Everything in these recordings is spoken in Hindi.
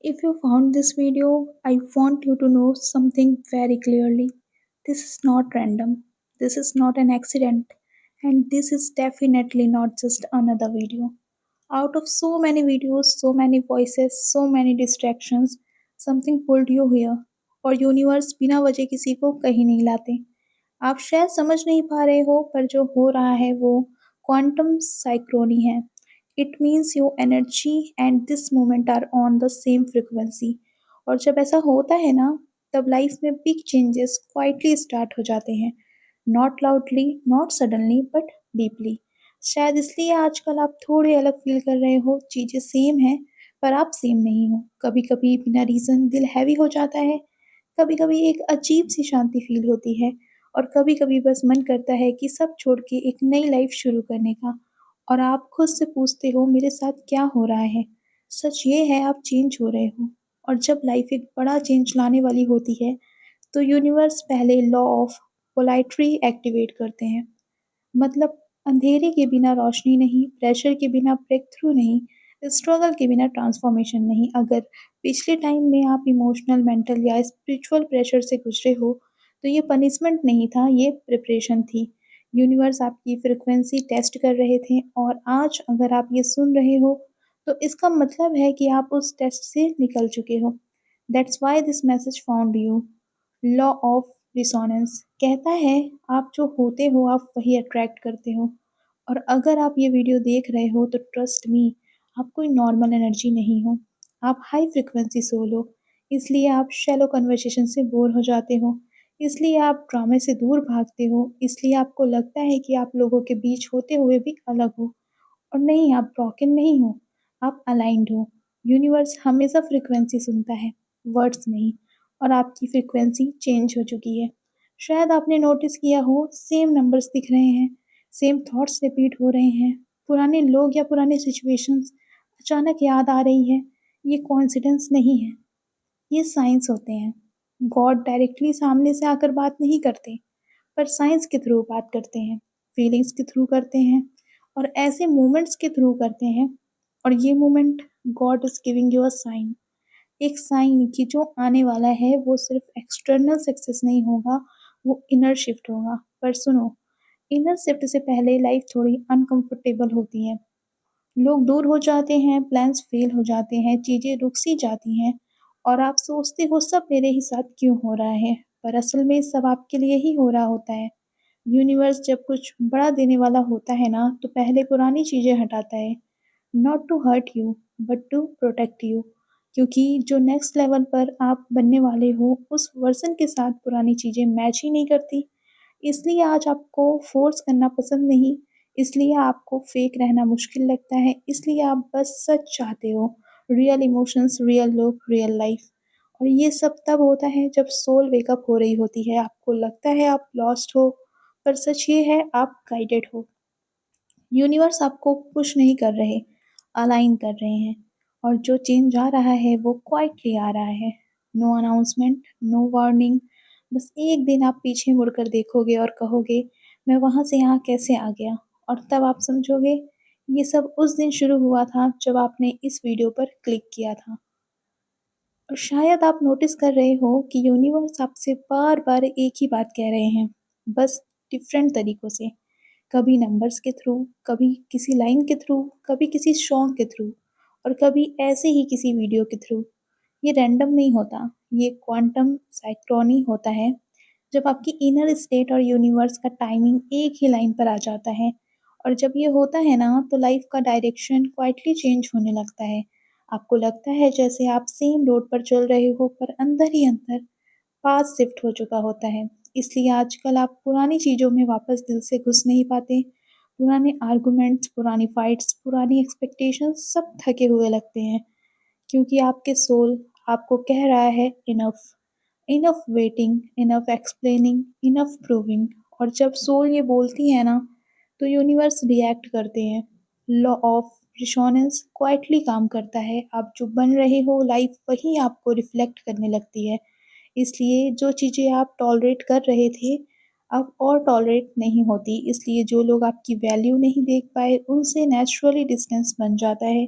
If you found this video, I want you to know something very clearly. This is not random, this is not an accident, and this is definitely not just another video. Out of so many videos, so many voices, so many distractions, something pulled you here. और यूनिवर्स बिना वजह किसी को कहीं नहीं लाते. आप शायद समझ नहीं पा रहे हो पर जो हो रहा है वो क्वांटम साइक्रोनी है. It means your energy and this moment are on the same frequency. और जब ऐसा होता है ना तब लाइफ में बिग चेंजेस क्वाइटली स्टार्ट हो जाते हैं. Not loudly, not suddenly, but deeply. शायद इसलिए आजकल आप थोड़े अलग फील कर रहे हो. चीज़ें सेम हैं पर आप सेम नहीं हो. कभी कभी बिना रीज़न दिल हैवी हो जाता है, कभी कभी एक अजीब सी शांति फील होती है, और कभी कभी बस मन करता है कि सब छोड़ के एक नई लाइफ शुरू करने का. और आप खुद से पूछते हो मेरे साथ क्या हो रहा है. सच ये है आप चेंज हो रहे हो. और जब लाइफ एक बड़ा चेंज लाने वाली होती है तो यूनिवर्स पहले लॉ ऑफ पोलाइट्री एक्टिवेट करते हैं. मतलब अंधेरे के बिना रोशनी नहीं, प्रेशर के बिना ब्रेक थ्रू नहीं, स्ट्रगल के बिना ट्रांसफॉर्मेशन नहीं. अगर पिछले टाइम में आप इमोशनल, मेंटल या स्पिरिचुअल प्रेशर से गुजरे हो, तो ये पनिशमेंट नहीं था, ये प्रिपरेशन थी. यूनिवर्स आपकी फ्रिक्वेंसी टेस्ट कर रहे थे, और आज अगर आप ये सुन रहे हो, तो इसका मतलब है कि आप उस टेस्ट से निकल चुके हो. That's why this message found you. Law of resonance कहता है आप जो होते हो आप वही अट्रैक्ट करते हो. और अगर आप ये वीडियो देख रहे हो तो ट्रस्ट मी, आप कोई नॉर्मल एनर्जी नहीं हो. आप हाई फ्रिक्वेंसी सोल हो. इसलिए आप शैलो कन्वर्सेशन से बोर हो जाते हो. इसलिए आप ड्रामे से दूर भागते हो. इसलिए आपको लगता है कि आप लोगों के बीच होते हुए भी अलग हो. और नहीं, आप ब्रोकन नहीं हो, आप अलाइंड हो. यूनिवर्स हमेशा फ्रीक्वेंसी सुनता है, वर्ड्स नहीं. और आपकी फ्रीक्वेंसी चेंज हो चुकी है. शायद आपने नोटिस किया हो सेम नंबर्स दिख रहे हैं, सेम थॉट्स रिपीट हो रहे हैं, पुराने लोग या पुराने सिचुएशंस अचानक याद आ रही है. ये कोइंसिडेंस नहीं है, ये साइंस होते हैं. गॉड डायरेक्टली सामने से आकर बात नहीं करते, पर साइंस के थ्रू बात करते हैं, फीलिंग्स के थ्रू करते हैं, और ऐसे मोमेंट्स के थ्रू करते हैं. और ये moment God is giving you a sign. एक साइन कि जो आने वाला है वो सिर्फ एक्सटर्नल सक्सेस नहीं होगा, वो इनर शिफ्ट होगा. पर सुनो, इनर शिफ्ट से पहले लाइफ थोड़ी अनकंफर्टेबल होती है. लोग दूर हो जाते हैं, प्लान्स फेल हो जाते हैं, चीज़ें रुक सी जाती हैं, और आप सोचते हो सब मेरे ही साथ क्यों हो रहा है. पर असल में सब आपके लिए ही हो रहा होता है. यूनिवर्स जब कुछ बड़ा देने वाला होता है ना तो पहले पुरानी चीज़ें हटाता है. Not to hurt you, but to protect you. क्योंकि जो नेक्स्ट लेवल पर आप बनने वाले हो उस वर्जन के साथ पुरानी चीज़ें मैच ही नहीं करती. इसलिए आज आपको फोर्स करना पसंद नहीं, इसलिए आपको फेक रहना मुश्किल लगता है, इसलिए आप बस सच चाहते हो. Real emotions, real look, real life. और ये सब तब होता है जब सोल वेकअप हो रही होती है. आपको लगता है आप लॉस्ट हो, पर सच ये है आप गाइडेड हो. यूनिवर्स आपको पुश नहीं कर रहे, अलाइन कर रहे हैं. और जो चेंज आ रहा है वो क्वाइटली आ रहा है. No announcement, no warning. बस एक दिन आप पीछे मुड़कर देखोगे और कहोगे मैं वहाँ से यहाँ कैसे आ गया. और तब आप समझोगे ये सब उस दिन शुरू हुआ था जब आपने इस वीडियो पर क्लिक किया था. और शायद आप नोटिस कर रहे हो कि यूनिवर्स आपसे बार बार एक ही बात कह रहे हैं, बस डिफरेंट तरीकों से. कभी नंबर्स के थ्रू, कभी किसी लाइन के थ्रू, कभी किसी सॉन्ग के थ्रू, और कभी ऐसे ही किसी वीडियो के थ्रू. ये रैंडम नहीं होता, ये क्वांटम साइक्रोनी होता है. जब आपकी इनर स्टेट और यूनिवर्स का टाइमिंग एक ही लाइन पर आ जाता है. और जब ये होता है ना तो लाइफ का डायरेक्शन क्वाइटली चेंज होने लगता है. आपको लगता है जैसे आप सेम रोड पर चल रहे हो पर अंदर ही अंदर पाथ शिफ्ट हो चुका होता है. इसलिए आजकल आप पुरानी चीज़ों में वापस दिल से घुस नहीं पाते. पुराने आर्गुमेंट्स, पुरानी फाइट्स, पुरानी एक्सपेक्टेशंस सब थके हुए लगते हैं. क्योंकि आपके सोल आपको कह रहा है enough. Enough waiting, enough explaining, enough proving. और जब सोल ये बोलती है ना तो यूनिवर्स रिएक्ट करते हैं. लॉ ऑफ रिशोनेंस क्वाइटली काम करता है. आप जो बन रहे हो लाइफ वही आपको रिफ्लेक्ट करने लगती है. इसलिए जो चीज़ें आप टॉलरेट कर रहे थे अब और टॉलरेट नहीं होती. इसलिए जो लोग आपकी वैल्यू नहीं देख पाए उनसे नेचुरली डिस्टेंस बन जाता है.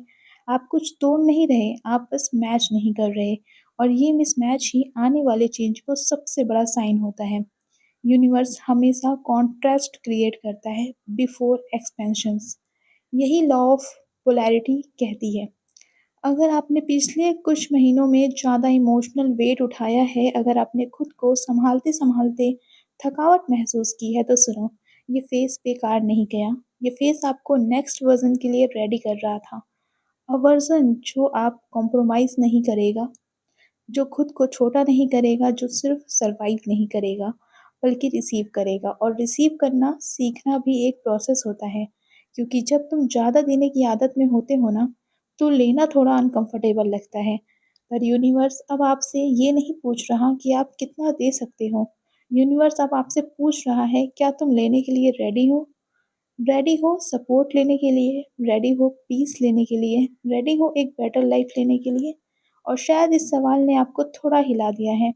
आप कुछ तोड़ नहीं रहे, आप बस मैच नहीं कर रहे, और ये मिसमैच ही आने वाले चेंज को सबसे बड़ा साइन होता है। यूनिवर्स हमेशा कॉन्ट्रास्ट क्रिएट करता है बिफोर एक्सपेंशंस। यही लॉ ऑफ पोलैरिटी कहती है। अगर आपने पिछले कुछ महीनों में ज़्यादा इमोशनल वेट उठाया है, अगर आपने खुद को सँभालते-सँभालते थकावट महसूस की है, तो सुनो, ये फ़ेज़ बेकार नहीं गया। ये फ़ेज़ आपको नेक्स्ट वर्ज़न के लिए रेडी कर रहा था। अ वर्ज़न जो आप कॉम्प्रोमाइज़ नहीं करेगा, जो खुद को छोटा नहीं करेगा, जो सिर्फ़ सर्वाइव नहीं करेगा, बल्कि रिसीव करेगा। और रिसीव करना सीखना भी एक प्रोसेस होता है, क्योंकि जब तुम ज़्यादा देने की आदत में होते हो ना, तो लेना थोड़ा अनकम्फ़र्टेबल लगता है। पर यूनिवर्स अब आपसे ये नहीं पूछ रहा कि आप कितना दे सकते हो। यूनिवर्स अब आपसे पूछ रहा है, क्या तुम लेने के लिए रेडी हो? रेडी हो सपोर्ट लेने के लिए, रेडी हो पीस लेने के लिए, रेडी हो एक बेटर लाइफ लेने के लिए। और शायद इस सवाल ने आपको थोड़ा हिला दिया है,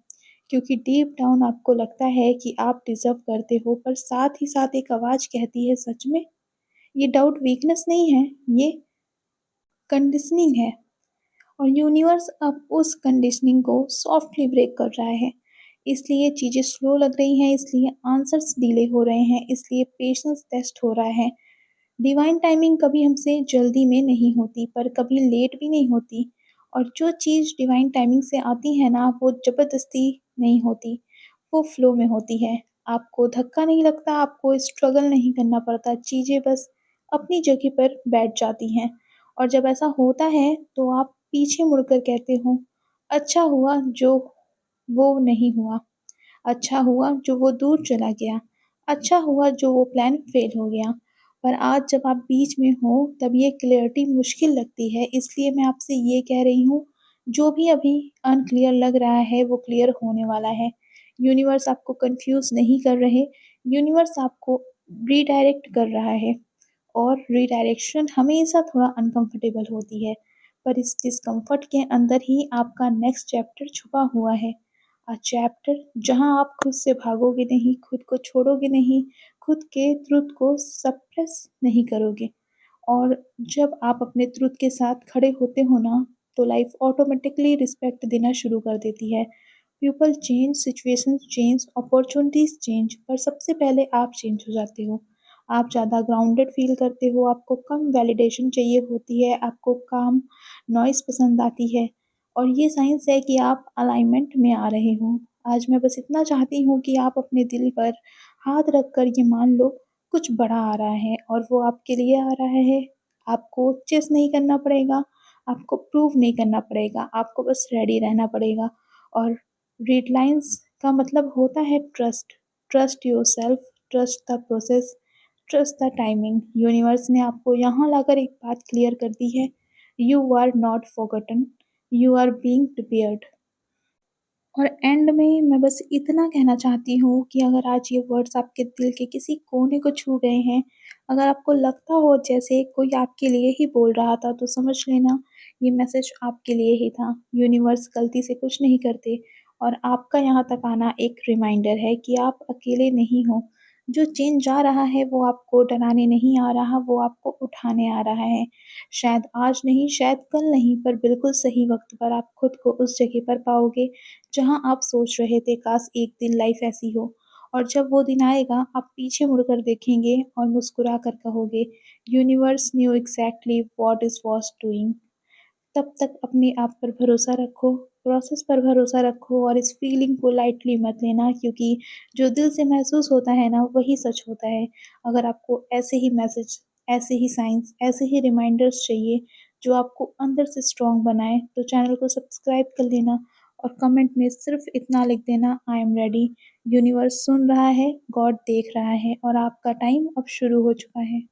क्योंकि डीप डाउन आपको लगता है कि आप डिजर्व करते हो, पर साथ ही साथ एक आवाज़ कहती है, सच में? ये डाउट वीकनेस नहीं है, ये कंडीशनिंग है। और यूनिवर्स अब उस कंडीशनिंग को सॉफ्टली ब्रेक कर रहा है। इसलिए चीज़ें स्लो लग रही हैं, इसलिए आंसर्स डिले हो रहे हैं, इसलिए पेशेंस टेस्ट हो रहा है। डिवाइन टाइमिंग कभी हमसे जल्दी में नहीं होती, पर कभी लेट भी नहीं होती। और जो चीज़ डिवाइन टाइमिंग से आती है ना, वो ज़बरदस्ती नहीं होती, वो फ्लो में होती है। आपको धक्का नहीं लगता, आपको स्ट्रगल नहीं करना पड़ता, चीज़ें बस अपनी जगह पर बैठ जाती हैं। और जब ऐसा होता है, तो आप पीछे मुड़कर कहते हो, अच्छा हुआ जो वो नहीं हुआ। अच्छा हुआ जो वो दूर चला गया, अच्छा हुआ जो वो प्लान फेल हो गया। पर आज जब आप बीच में हो, तब ये क्लैरिटी मुश्किल लगती है, इसलिए मैं आपसे ये कह रही हूँ, जो भी अभी अनक्लियर लग रहा है, वो क्लियर होने वाला है। यूनिवर्स आपको कन्फ्यूज़ नहीं कर रहे, यूनिवर्स आपको रीडायरेक्ट कर रहा है। और रीडायरेक्शन हमेशा थोड़ा अनकंफर्टेबल होती है, पर इस डिस्कम्फर्ट के अंदर ही आपका नेक्स्ट चैप्टर छुपा हुआ है। चैप्टर जहाँ आप खुद से भागोगे नहीं, खुद को छोड़ोगे नहीं, खुद के ट्रुथ को सप्रेस नहीं करोगे। और जब आप अपने ट्रुथ के साथ खड़े होते हो ना, तो लाइफ ऑटोमेटिकली रिस्पेक्ट देना शुरू कर देती है। People change, situations change, opportunities change, पर सबसे पहले आप चेंज हो जाते हो। आप ज़्यादा ग्राउंडेड फ़ील करते हो, आपको कम वैलिडेशन चाहिए होती है, आपको काम नॉइज़ पसंद आती है, और ये साइंस है कि आप अलाइनमेंट में आ रहे हो। आज मैं बस इतना चाहती हूँ कि आप अपने दिल पर हाथ रख कर ये मान लो, कुछ बड़ा आ रहा है, और वो आपके लिए आ रहा है। आपको चेस नहीं करना पड़ेगा, आपको प्रूव नहीं करना पड़ेगा, आपको बस रेडी रहना पड़ेगा। और रीड लाइन्स का मतलब होता है trust. Trust yourself, trust the process, trust the timing. Universe ने आपको यहाँ लाकर एक बात क्लियर कर दी है, you are not forgotten, you are being prepared. और एंड में मैं बस इतना कहना चाहती हूँ कि अगर आज ये वर्ड्स आपके दिल के किसी कोने को छू गए हैं, अगर आपको लगता हो जैसे कोई आपके लिए ही बोल रहा था, तो समझ लेना ये मैसेज आपके लिए ही था। यूनिवर्स गलती से कुछ नहीं करते, और आपका यहाँ तक आना एक रिमाइंडर है कि आप अकेले नहीं हो। जो चेंज आ रहा है, वो आपको डराने नहीं आ रहा, वो आपको उठाने आ रहा है। शायद आज नहीं, शायद कल नहीं, पर बिल्कुल सही वक्त पर आप खुद को उस जगह पर पाओगे जहाँ आप सोच रहे थे, काश एक दिन लाइफ ऐसी हो। और जब वो दिन आएगा, आप पीछे मुड़कर देखेंगे और मुस्कुरा कर कहोगे, universe knew exactly what is was doing. तब तक अपने आप पर भरोसा रखो, प्रोसेस पर भरोसा रखो, और इस फीलिंग को लाइटली मत लेना, क्योंकि जो दिल से महसूस होता है ना, वही सच होता है। अगर आपको ऐसे ही मैसेज, ऐसे ही साइंस, ऐसे ही रिमाइंडर्स चाहिए जो आपको अंदर से स्ट्रॉन्ग बनाए, तो चैनल को सब्सक्राइब कर लेना, और कमेंट में सिर्फ इतना लिख देना, आई एम रेडी। यूनिवर्स सुन रहा है, गॉड देख रहा है, और आपका टाइम अब शुरू हो चुका है।